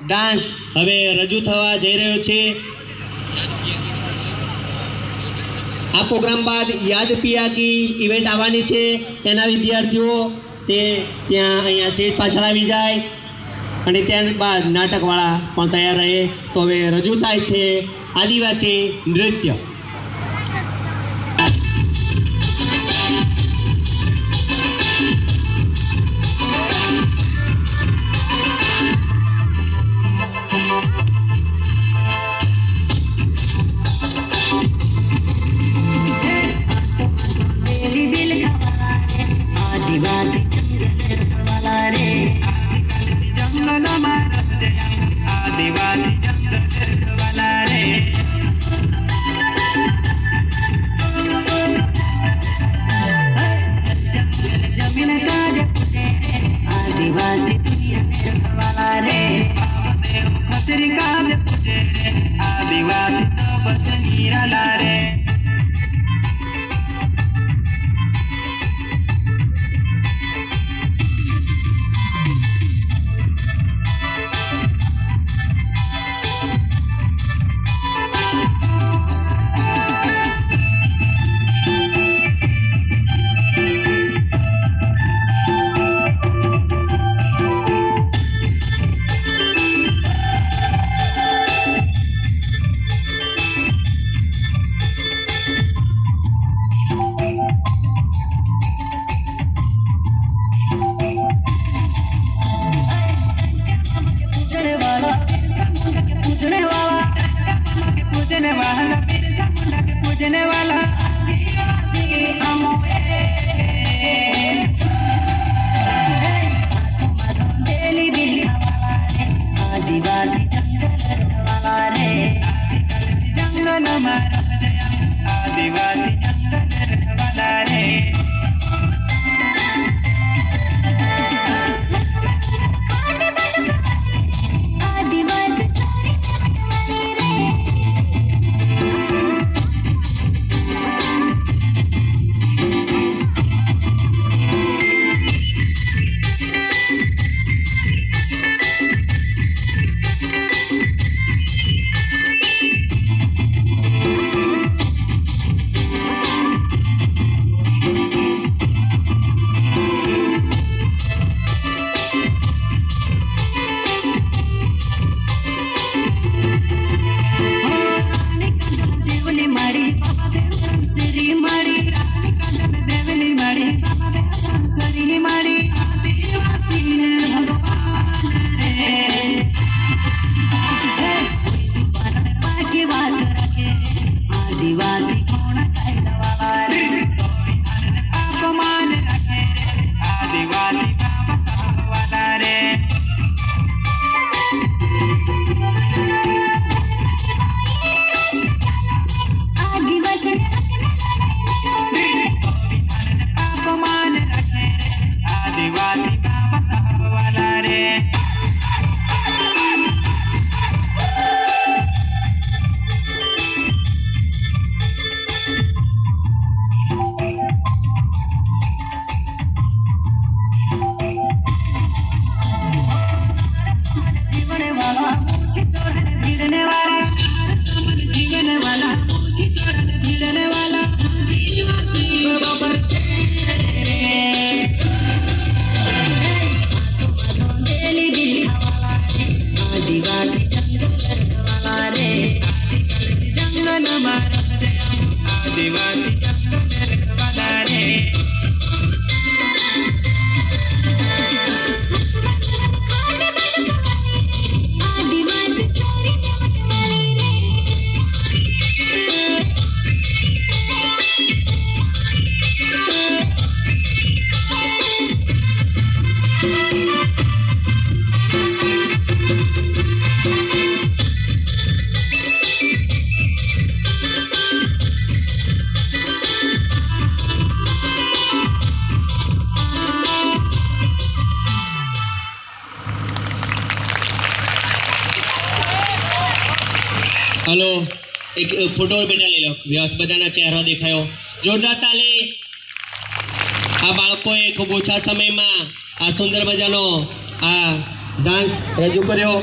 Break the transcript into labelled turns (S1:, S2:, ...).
S1: Dance હવે રજૂ થવા જઈ રહ્યો છે। આ પ્રોગ્રામ બાદ યાદ પિયા કી ઇવેન્ટ આવવાની છે। તેના વિદ્યાર્થીઓ તે ત્યાં અહીંયા સ્ટેજ પાછળ આવી જાય અને ત્યારબાદ નાટકવાળા પણ તૈયાર રહે। તો હવે રજૂ થાય છે આદિવાસી નૃત્ય।
S2: हेलो एक फोटो बना ले लो व्यवस्था बधाना चेहरा देखायो जोरदार ताली। आ बाळकोए खूब ओछा समय में आ सुंदर मजानो आ डांस रजू कर्यो।